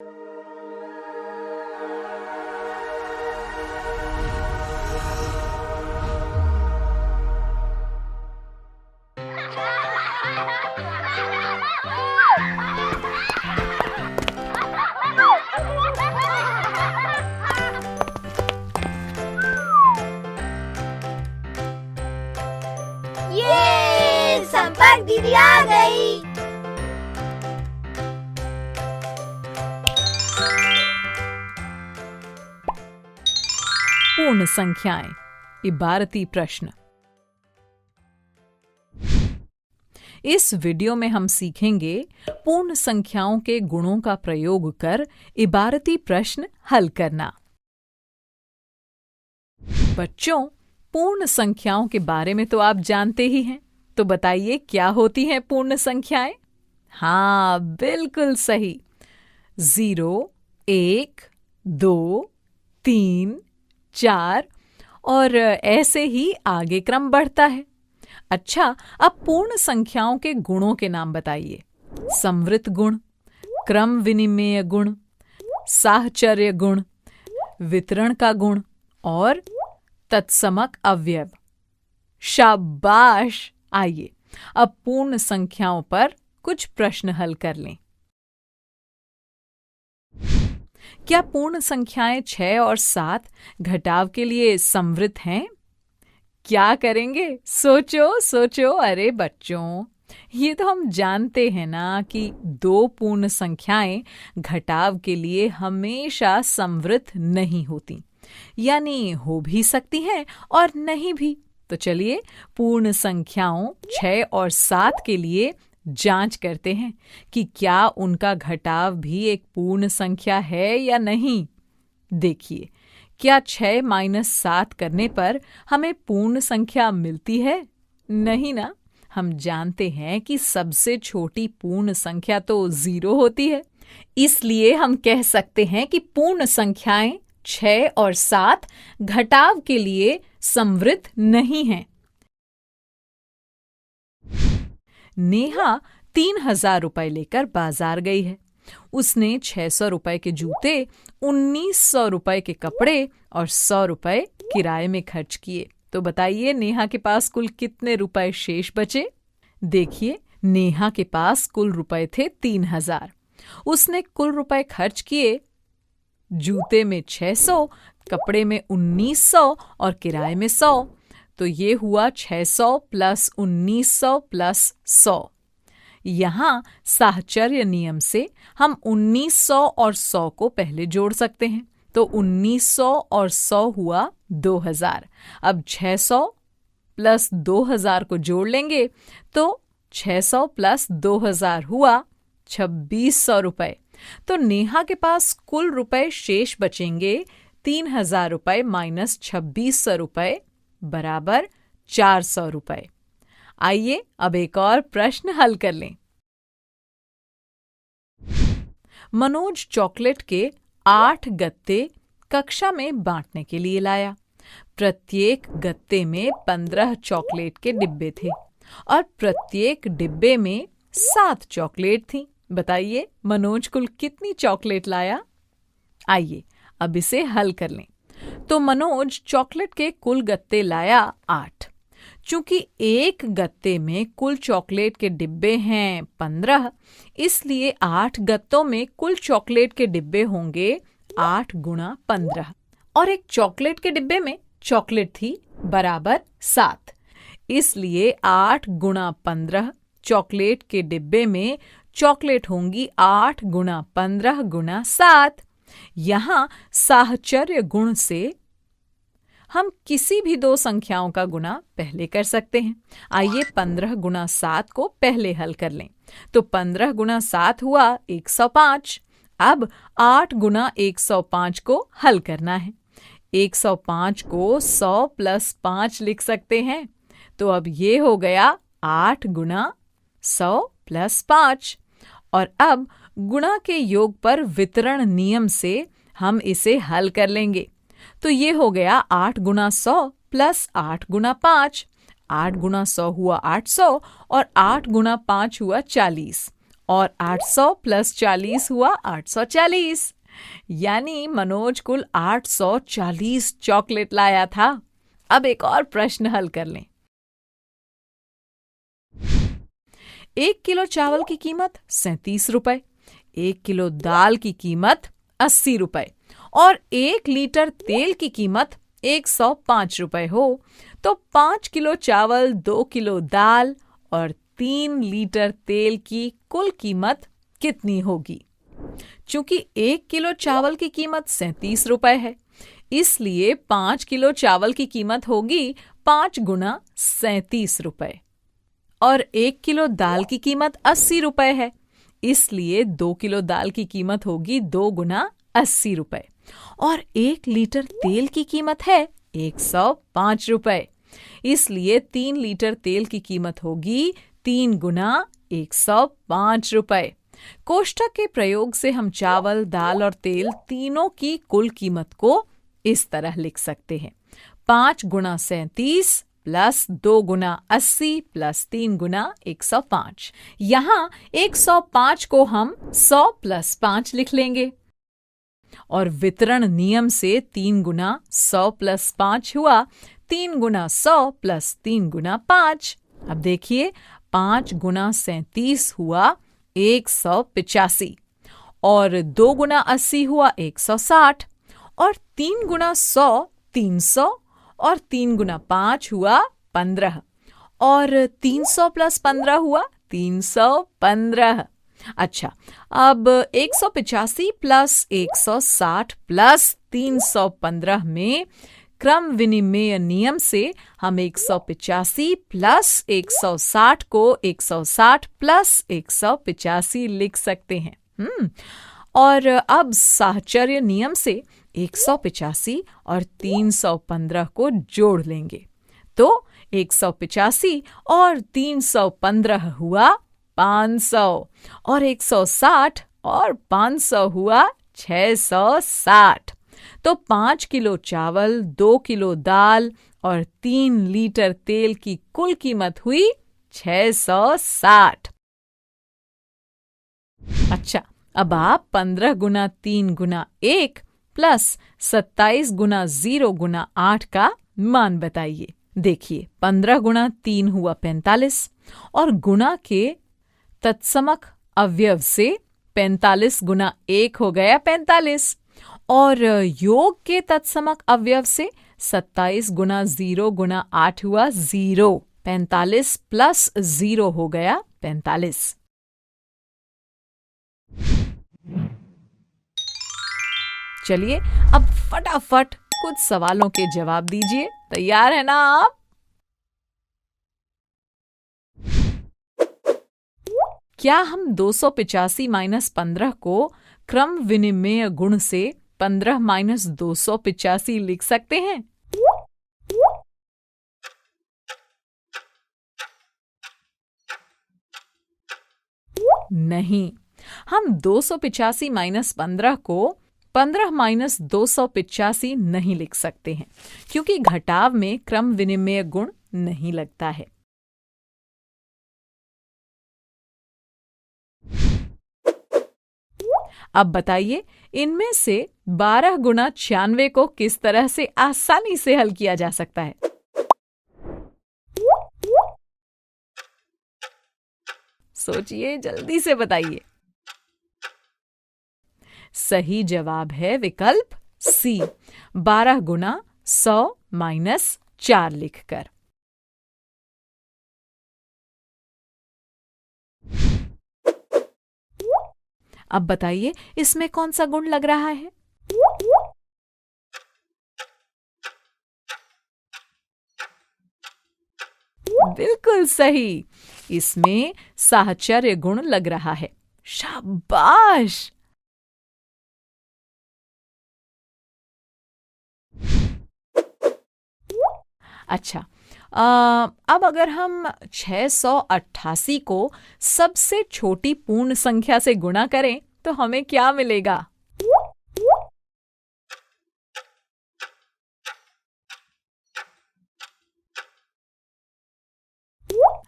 ये संपर्क दीदी आ गई। पूर्ण संख्याएं, इबारती प्रश्न। इस वीडियो में हम सीखेंगे पूर्ण संख्याओं के गुणों का प्रयोग कर इबारती प्रश्न हल करना। बच्चों, पूर्ण संख्याओं के बारे में तो आप जानते ही हैं, तो बताइए क्या होती हैं पूर्ण संख्याएं? हाँ, बिल्कुल सही। 0, 1, 2, 3, 4 और ऐसे ही आगे क्रम बढ़ता है। अच्छा, अब पूर्ण संख्याओं के गुणों के नाम बताइए। संवृत गुण, क्रम विनिमेय गुण, साहचर्य गुण, वितरण का गुण और तत्समक अवयव। शाबाश! आइए अब पूर्ण संख्याओं पर कुछ प्रश्न हल कर लें। क्या पूर्ण संख्याएं 6 और 7 घटाव के लिए संवृत हैं? क्या करेंगे? सोचो सोचो। अरे बच्चों, ये तो हम जानते हैं ना कि 2 पूर्ण संख्याएं घटाव के लिए हमेशा संवृत नहीं होती, यानी हो भी सकती हैं और नहीं भी। तो चलिए पूर्ण संख्याओं 6 और 7 के लिए जांच करते हैं कि क्या उनका घटाव भी एक पूर्ण संख्या है या नहीं। देखिए, क्या 6 - 7 करने पर हमें पूर्ण संख्या मिलती है? नहीं ना। हम जानते हैं कि सबसे छोटी पूर्ण संख्या तो 0 होती है। इसलिए हम कह सकते हैं कि पूर्ण संख्याएं 6 और 7 घटाव के लिए संवृत नहीं हैं। नेहा 3000 रुपए लेकर बाजार गई है। उसने 600 रुपए के जूते, 1900 रुपए के कपड़े और 100 रुपए किराए में खर्च किए। तो बताइए नेहा के पास कुल कितने रुपए शेष बचे? देखिए, नेहा के पास कुल रुपए थे 3000। उसने कुल रुपए खर्च किए, जूते में 600, कपड़े में 1900 और किराए में 100। तो ये हुआ 600 + 1900 + 100। यहाँ साहचर्य नियम से हम 1900 और 100 को पहले जोड़ सकते हैं। तो 1900 और 100 हुआ 2000। अब 600 + 2000 को जोड़ लेंगे तो 600 + 2000 हुआ 2600 रुपए। तो नेहा के पास कुल रुपए शेष बचेंगे 3000 रुपए - 2600 रुपए बराबर 400 रुपए। आइए अब एक और प्रश्न हल कर लें। मनोज चॉकलेट के 8 गत्ते कक्षा में बांटने के लिए लाया। प्रत्येक गत्ते में 15 चॉकलेट के डिब्बे थे और प्रत्येक डिब्बे में 7 चॉकलेट थी। बताइए मनोज कुल कितनी चॉकलेट लाया? आइए अब इसे हल कर लें। तो मनोज चॉकलेट के कुल गत्ते लाया 8। चूंकि एक गत्ते में कुल चॉकलेट के डिब्बे हैं 15, इसलिए 8 गत्तों में कुल चॉकलेट के डिब्बे होंगे 8 × 15 और एक चॉकलेट के डिब्बे में चॉकलेट थी बराबर 7। इसलिए 8 × 15 चॉकलेट के डिब्बे में चॉकलेट होंगी 8 × 15 × 7। यहाँ साहचर्य गुण से हम किसी भी 2 संख्याओं का गुणा पहले कर सकते हैं। आइए 15 × 7 को पहले हल कर लें। तो 15 × 7 हुआ 105। अब 8 × 105 को हल करना है। 105 को 100 + 5 लिख सकते हैं। तो अब ये हो गया 8 × 100 + 5। और अब गुणा के योग पर वितरण नियम से हम इसे हल कर लेंगे। तो ये हो गया 8 × 100 + 8 × 5। 8 × 100 हुआ 800 और 8 × 5 हुआ 40 और 800 प्लस 40 हुआ 840। यानी मनोज कुल 840 चॉकलेट लाया था। अब एक और प्रश्न हल कर लें। 1 किलो चावल की कीमत 37 रुपए, 1 किलो दाल की कीमत 80 रुपए और 1 लीटर तेल की कीमत 105 रुपए हो तो 5 किलो चावल, 2 किलो दाल और 3 लीटर तेल की कुल कीमत कितनी होगी? चूंकि 1 किलो चावल की कीमत 37 रुपए है, इसलिए 5 किलो चावल की कीमत होगी 5 गुना 37 रुपए और 1 किलो दाल की कीमत 80 रुपए है, इसलिए 2 किलो दाल की कीमत होगी 2 गुना 80 रुपए और 1 लीटर तेल की कीमत है 105 रुपए, इसलिए 3 लीटर तेल की कीमत होगी 3 गुना 105 रुपए। कोष्ठक के प्रयोग से हम चावल, दाल और तेल तीनों की कुल कीमत को इस तरह लिख सकते हैं। 5 गुना 37 प्लस 2 गुना 80 प्लस 3 गुना 105। यहाँ 105 को हम 100 प्लस 5 लिख लेंगे और वितरण नियम से 3 गुना 100 प्लस 5 हुआ 3 गुना 100 प्लस 3 गुना 5। अब देखिए 5 गुना 37 हुआ 185 और 2 गुना 80 हुआ 160 और 3 गुना 100 300 और 3 गुना 5 हुआ 15 और 300 प्लस 15 हुआ 315। अच्छा, अब 185 प्लस 160 प्लस 315 में क्रम विनिमेय नियम से हम 185 प्लस 160 को 160 प्लस 185 लिख सकते हैं। और अब साहचर्य नियम से 185 और 315 को जोड़ लेंगे तो 185 और 315 हुआ 500 और 160 और 500 हुआ 660। तो 5 किलो चावल, 2 किलो दाल और 3 लीटर तेल की कुल कीमत हुई 660। अच्छा, अब आप 15 गुना 3 गुना 1 प्लस 27 गुना 0 गुना 8 का मान बताइए। देखिए 15 गुना 3 हुआ 45 और गुना के तत्समक अवयव से 45 गुना 1 हो गया 45 और योग के तत्समक अवयव से 27 गुना 0 गुना 8 हुआ 0। 45 प्लस 0 हो गया 45। चलिए अब फटाफट कुछ सवालों के जवाब दीजिए। तैयार है ना आप? क्या हम 285 माइनस 15 को क्रम विनिमेय गुण से 15 माइनस 285 लिख सकते हैं? नहीं, हम 285 माइनस 15 को 15 माइनस 285 नहीं लिख सकते हैं क्योंकि घटाव में क्रम विनिमेय गुण नहीं लगता है। अब बताइए इनमें से 12 गुना 96 को किस तरह से आसानी से हल किया जा सकता है? सोचिए, जल्दी से बताइए। सही जवाब है विकल्प सी, 12 गुना 100 माइनस 4 लिखकर। अब बताइए इसमें कौन सा गुण लग रहा है? बिल्कुल सही, इसमें साहचर्य गुण लग रहा है। शाबाश। अच्छा, अब अगर हम 688 को सबसे छोटी पूर्ण संख्या से गुणा करें तो हमें क्या मिलेगा?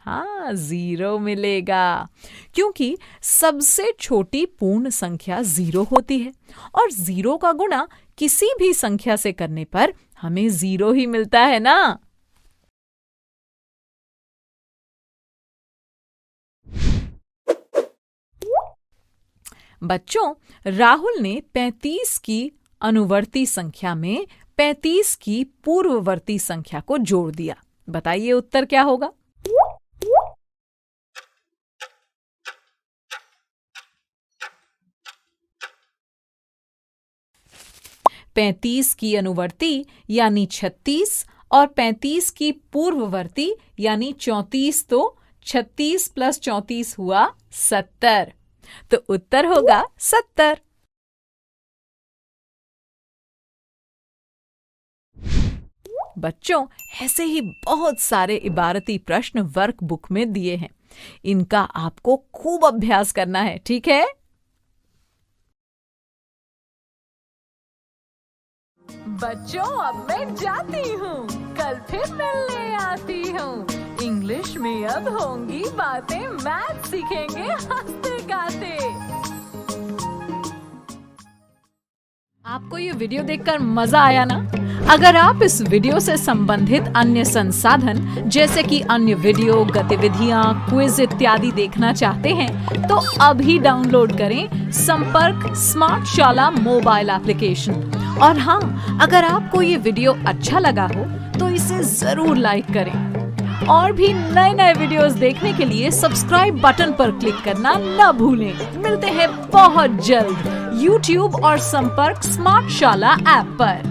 हाँ, 0 मिलेगा, क्योंकि सबसे छोटी पूर्ण संख्या 0 होती है और 0 का गुणा किसी भी संख्या से करने पर हमें 0 ही मिलता है ना। बच्चों, राहुल ने 35 की अनुवर्ती संख्या में 35 की पूर्ववर्ती संख्या को जोड़ दिया। बताइए उत्तर क्या होगा? पैंतीस की अनुवर्ती यानी 36 और 35 की पूर्ववर्ती यानी 34, तो 36 + 34 हुआ 70। तो उत्तर होगा 70। बच्चों, ऐसे ही बहुत सारे इबारती प्रश्न वर्कबुक में दिए हैं। इनका आपको खूब अभ्यास करना है, ठीक है? बच्चों, अब मैं जाती हूँ, कल फिर मिलने आती हूँ। इंग्लिश में अब होंगी बातें, मैथ सीखेंगे हंसते गाते। आपको ये वीडियो देखकर मजा आया ना? अगर आप इस वीडियो से संबंधित अन्य संसाधन जैसे कि अन्य वीडियो, गतिविधियां, क्विज इत्यादि देखना चाहते हैं तो अभी डाउनलोड करें संपर्क स्मार्ट शाला मोबाइल एप्लीकेशन। और हाँ, अगर आपको ये वीडियो अच्छा लगा हो तो इसे जरूर लाइक करें। और भी नए नए वीडियोस देखने के लिए सब्सक्राइब बटन पर क्लिक करना न भूलें। मिलते हैं बहुत जल्द YouTube और संपर्क स्मार्ट शाला ऐप पर।